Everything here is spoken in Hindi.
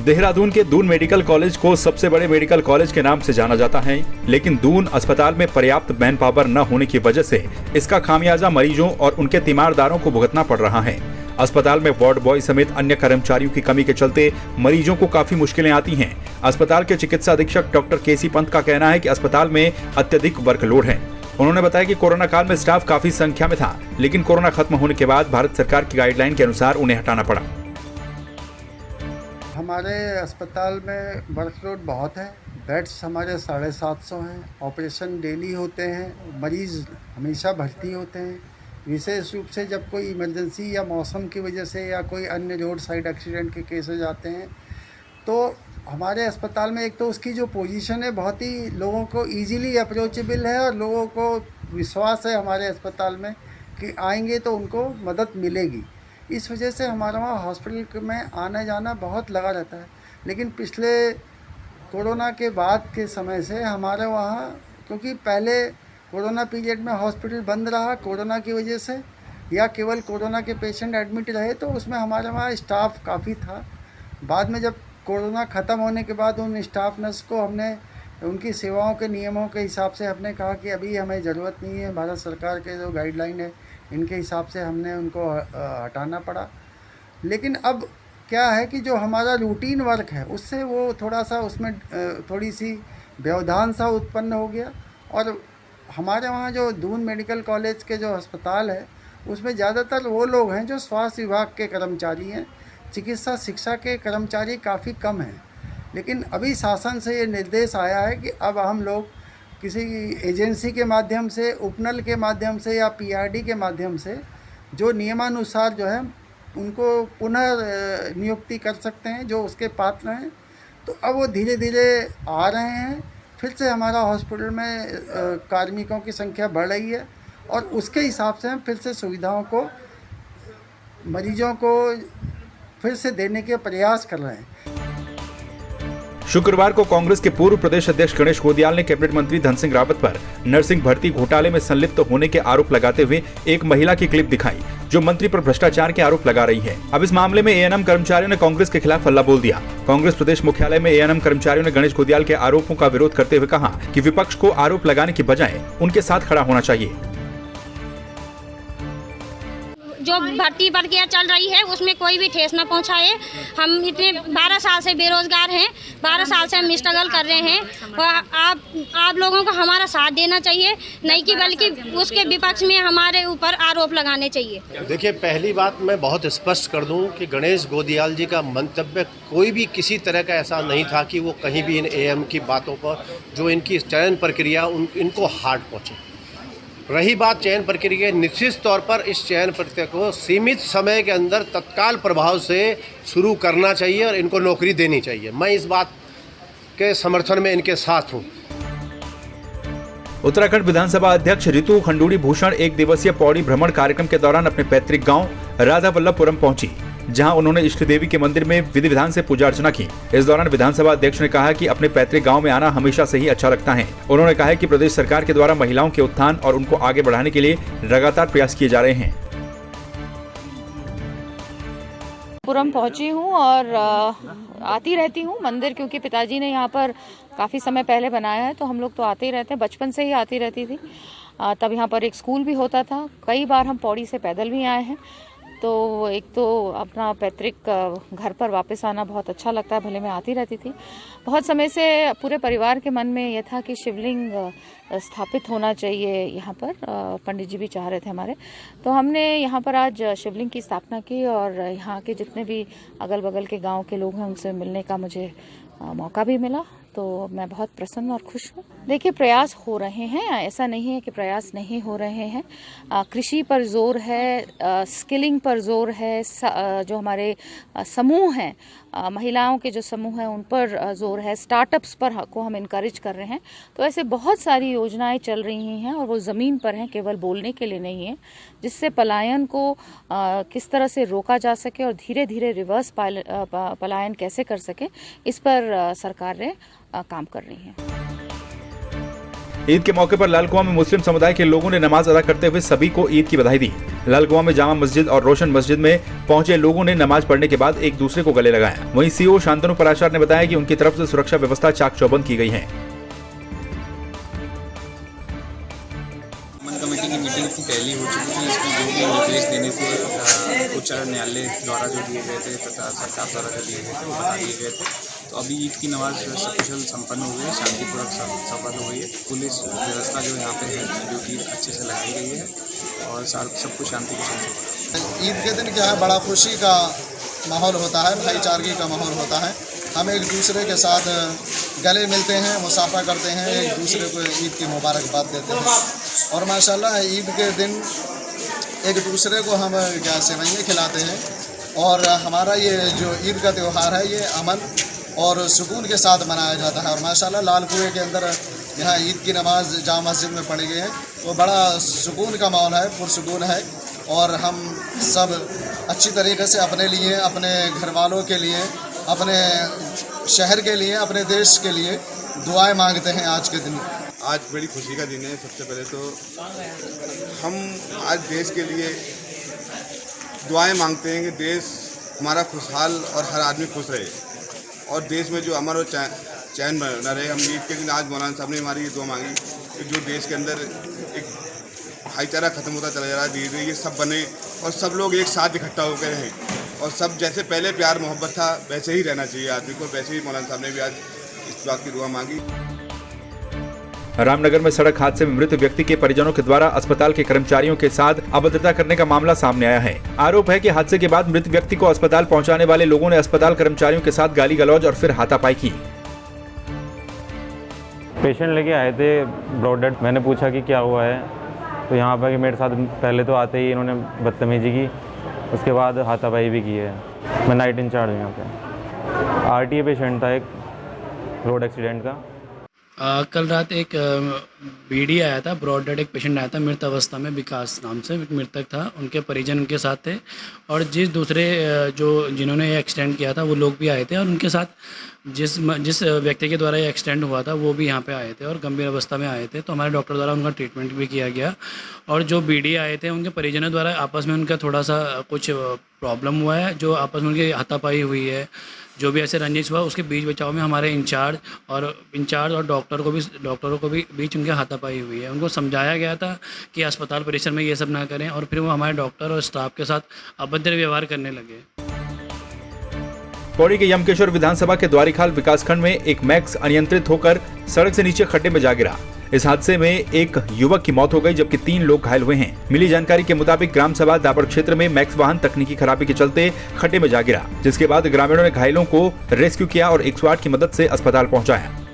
देहरादून के दून मेडिकल कॉलेज को सबसे बड़े मेडिकल कॉलेज के नाम से जाना जाता है, लेकिन दून अस्पताल में पर्याप्त मैन पावर न होने की वजह से इसका खामियाजा मरीजों और उनके तीमारदारों को भुगतना पड़ रहा है। अस्पताल में वार्ड बॉय समेत अन्य कर्मचारियों की कमी के चलते मरीजों को काफी मुश्किलें आती हैं। अस्पताल के चिकित्सा अधीक्षक डॉक्टर केसी पंत का कहना है कि अस्पताल में अत्यधिक वर्कलोड है। उन्होंने बताया कि कोरोना काल में स्टाफ काफी संख्या में था, लेकिन कोरोना खत्म होने के बाद भारत सरकार की गाइडलाइन के अनुसार उन्हें हटाना पड़ा। हमारे अस्पताल में वर्कलोड बहुत है। बेड्स हमारे 750 हैं। ऑपरेशन डेली होते हैं। मरीज़ हमेशा भर्ती होते हैं। विशेष रूप से जब कोई इमरजेंसी या मौसम की वजह से या कोई अन्य रोड साइड एक्सीडेंट के केसेज आते हैं तो हमारे अस्पताल में एक तो उसकी जो पोजीशन है बहुत ही लोगों को इजीली अप्रोचेबल है और लोगों को विश्वास है हमारे अस्पताल में कि आएंगे तो उनको मदद मिलेगी। इस वजह से हमारा वहाँ हॉस्पिटल में आना जाना बहुत लगा रहता है। लेकिन पिछले कोरोना के बाद के समय से हमारे वहाँ, क्योंकि पहले कोरोना पीरियड में हॉस्पिटल बंद रहा कोरोना की वजह से, या केवल कोरोना के पेशेंट एडमिट रहे, तो उसमें हमारे वहाँ स्टाफ काफ़ी था। बाद में जब कोरोना ख़त्म होने के बाद उन स्टाफ नर्स को हमने उनकी सेवाओं के नियमों के हिसाब से हमने कहा कि अभी हमें ज़रूरत नहीं है, भारत सरकार के जो गाइडलाइन है इनके हिसाब से हमने उनको हटाना पड़ा। लेकिन अब क्या है कि जो हमारा रूटीन वर्क है उससे वो थोड़ा सा उसमें थोड़ी सी व्यवधान सा उत्पन्न हो गया। और हमारे वहाँ जो दून मेडिकल कॉलेज के जो अस्पताल है उसमें ज़्यादातर वो लोग हैं जो स्वास्थ्य विभाग के कर्मचारी हैं। चिकित्सा शिक्षा के कर्मचारी काफ़ी कम हैं। लेकिन अभी शासन से ये निर्देश आया है कि अब हम लोग किसी एजेंसी के माध्यम से, उपनल के माध्यम से या पीआरडी के माध्यम से जो नियमानुसार जो है उनको पुनः नियुक्ति कर सकते हैं जो उसके पात्र हैं। तो अब वो धीरे धीरे आ रहे हैं। फिर से हमारा हॉस्पिटल में कार्मिकों की संख्या बढ़ रही है और उसके हिसाब से हम फिर से सुविधाओं को मरीजों को फिर से देने के प्रयास कर रहे हैं। शुक्रवार को कांग्रेस के पूर्व प्रदेश अध्यक्ष गणेश गोदियाल ने कैबिनेट मंत्री धन सिंह रावत पर नर्सिंग भर्ती घोटाले में संलिप्त होने के आरोप लगाते हुए एक महिला की क्लिप दिखाई जो मंत्री पर भ्रष्टाचार के आरोप लगा रही है। अब इस मामले में एएनएम कर्मचारियों ने कांग्रेस के खिलाफ हल्ला बोल दिया। कांग्रेस प्रदेश मुख्यालय में एएनएम कर्मचारियों ने गणेश गोदियाल के आरोपों का विरोध करते हुए कहा कि विपक्ष को आरोप लगाने की बजाय उनके साथ खड़ा होना चाहिए। जो भर्ती प्रक्रिया चल रही है उसमें कोई भी ठेस न पहुंचाए। हम इतने 12 साल से बेरोजगार हैं, 12 साल से हम स्ट्रगल कर रहे हैं और आप लोगों को हमारा साथ देना चाहिए, नहीं कि बल्कि उसके विपक्ष में हमारे ऊपर आरोप लगाने चाहिए। देखिए, पहली बात मैं बहुत स्पष्ट कर दूं कि गणेश गोदियाल जी का मंतव्य कोई भी किसी तरह का ऐसा नहीं था कि वो कहीं भी इन एएम की बातों पर जो इनकी चयन प्रक्रिया इनको हार्ड पहुँचे। रही बात चयन प्रक्रिया, निश्चित तौर पर इस चयन प्रक्रिया को सीमित समय के अंदर तत्काल प्रभाव से शुरू करना चाहिए और इनको नौकरी देनी चाहिए। मैं इस बात के समर्थन में इनके साथ हूँ। उत्तराखंड विधानसभा अध्यक्ष रितु खंडूड़ी भूषण एक दिवसीय पौड़ी भ्रमण कार्यक्रम के दौरान अपने पैतृक गांव राधावल्लभपुरम पहुंची, जहां उन्होंने इष्ट देवी के मंदिर में विधि विधान से पूजा अर्चना की। इस दौरान विधानसभा अध्यक्ष ने कहा कि अपने पैतृक गांव में आना हमेशा से ही अच्छा लगता है। उन्होंने कहा कि प्रदेश सरकार के द्वारा महिलाओं के उत्थान और उनको आगे बढ़ाने के लिए लगातार प्रयास किए जा रहे हैं। पुरम पहुंची हूं और आती रहती हूं मंदिर, क्योंकि पिताजी ने यहाँ पर काफ़ी समय पहले बनाया है, तो हम लोग तो आते ही रहते हैं, बचपन से ही आती रहती थी। तब यहाँ पर एक स्कूल भी होता था। कई बार हम पौड़ी से पैदल भी आए हैं। तो एक तो अपना पैतृक घर पर वापस आना बहुत अच्छा लगता है, भले मैं आती रहती थी। बहुत समय से पूरे परिवार के मन में यह था कि शिवलिंग स्थापित होना चाहिए यहाँ पर। पंडित जी भी चाह रहे थे हमारे, तो हमने यहाँ पर आज शिवलिंग की स्थापना की और यहाँ के जितने भी अगल बगल के गांव के लोग हैं उनसे मिलने का मुझे मौका भी मिला। तो मैं बहुत प्रसन्न और खुश हूँ। देखिए, प्रयास हो रहे हैं, ऐसा नहीं है कि प्रयास नहीं हो रहे हैं। कृषि पर जोर है, स्किलिंग पर जोर है, जो हमारे समूह हैं, महिलाओं के जो समूह हैं उन पर जोर है, स्टार्टअप्स पर को हम इनकरेज कर रहे हैं। तो ऐसे बहुत सारी योजनाएं चल रही हैं और वो ज़मीन पर हैं, केवल बोलने के लिए नहीं है, जिससे पलायन को किस तरह से रोका जा सके और धीरे धीरे रिवर्स पलायन कैसे कर सके, इस पर सरकारें काम कर रही हैं। ईद के मौके पर लालकुआं में मुस्लिम समुदाय के लोगों ने नमाज अदा करते हुए सभी को ईद की बधाई दी। लालकुआं में जामा मस्जिद और रोशन मस्जिद में पहुंचे लोगों ने नमाज पढ़ने के बाद एक दूसरे को गले लगाया। वहीं सीओ शांतनु पराशर ने बताया कि उनकी तरफ से सुरक्षा व्यवस्था चाक चौबंद की गई है। कमेटी की मीटिंग की पहली हो चुकी थी। इसमें जो भी निर्देश देने थे उच्च न्यायालय द्वारा जो दिए गए थे तथा सरकार द्वारा जो दिए गए थे वो बता दिए गए थे। तो अभी ईद की नमाज सकुशल संपन्न हो गई है, शांतिपूर्वक सफल हो गई है। पुलिस व्यवस्था जो यहाँ पे है ड्यूटी अच्छे से लगाई गई है और सब कुछ शांति के साथ। ईद के दिन क्या है, बड़ा खुशी का माहौल होता है, भाईचारगी का माहौल होता है। हम एक दूसरे के साथ गले मिलते हैं, मुसाफा करते हैं, एक दूसरे को ईद की मुबारकबाद देते हैं और माशाल्लाह ईद के दिन एक दूसरे को हम क्या सेवइयाँ खिलाते हैं और हमारा ये जो ईद का त्यौहार है ये अमन और सुकून के साथ मनाया जाता है। और माशाल्लाह लाल कुएं के अंदर यहाँ ईद की नमाज जामा मस्जिद में पढ़ी गई है तो बड़ा सुकून का माहौल है, पुरसुकून है और हम सब अच्छी तरीके से अपने लिए, अपने घर वालों के लिए, अपने शहर के लिए, अपने देश के लिए दुआएं मांगते हैं आज के दिन। आज बड़ी खुशी का दिन है। सबसे पहले तो हम आज देश के लिए दुआएं मांगते हैं कि देश हमारा खुशहाल और हर आदमी खुश रहे और देश में जो अमन और चैन बना रहे। हम ईद के दिन आज मौलाना साहब ने हमारी ये दुआ मांगी कि जो देश के अंदर एक भाईचारा खत्म होता चला जा रहा है धीरे धीरे, ये सब बने और सब लोग एक साथ इकट्ठा होकर रहें और सब जैसे पहले प्यार मोहब्बत था वैसे ही रहना चाहिए आदमी को। वैसे ही मौलाना साहब ने भी आज इस बात की दुआ मांगी। रामनगर में सड़क हादसे में मृत व्यक्ति के परिजनों के द्वारा अस्पताल के कर्मचारियों के साथ अभद्रता करने का मामला सामने आया है। आरोप है कि हादसे के बाद मृत व्यक्ति को अस्पताल पहुंचाने वाले लोगों ने अस्पताल कर्मचारियों के साथ गाली गलौज और फिर हाथापाई की। पेशेंट लेके आए थे ब्रॉडहेड, मैंने पूछा कि क्या हुआ है तो यहाँ पर कि मेरे साथ पहले तो आते ही इन्होंने बदतमीजी की, उसके बाद हाथापाई भी की है। मैं नाइट इंचार्ज हूँ यहाँ पे। आरटीए पेशेंट था एक रोड एक्सीडेंट का। कल रात एक बीडी आया था, ब्रॉडहेड एक पेशेंट आया था मृत अवस्था में, विकास नाम से मृतक था। उनके परिजन उनके साथ थे और दूसरे जिन्होंने एक्सीडेंट किया था वो लोग भी आए थे और उनके साथ जिस व्यक्ति के द्वारा ये एक्सीडेंट हुआ था वो भी यहाँ पे आए थे और गंभीर अवस्था में आए थे। तो हमारे डॉक्टर द्वारा उनका ट्रीटमेंट भी किया गया और जो बीडी आए थे उनके परिजनों द्वारा आपस में उनका थोड़ा सा कुछ प्रॉब्लम हुआ है, जो आपस में उनकी हाथापाई हुई है, जो भी ऐसे रंजिश हुआ उसके बीच बचाव में हमारे इंचार्ज और डॉक्टरों को भी बीच उनके हाथापाई हुई है। उनको समझाया गया था कि अस्पताल परिसर में ये सब ना करें और फिर वो हमारे डॉक्टर और स्टाफ के साथ अभद्र व्यवहार करने लगे। पौड़ी के यमकेश्वर विधानसभा के द्वारिखाल विकासखंड में एक मैक्स अनियंत्रित होकर सड़क से नीचे खड्डे में जा गिरा। इस हादसे में एक युवक की मौत हो गई जबकि 3 लोग घायल हुए हैं। मिली जानकारी के मुताबिक ग्राम सभा दाबर क्षेत्र में मैक्स वाहन तकनीकी खराबी के चलते खड्डे में जा गिरा, जिसके बाद ग्रामीणों ने घायलों को रेस्क्यू किया और 108 की मदद से अस्पताल पहुंचाया।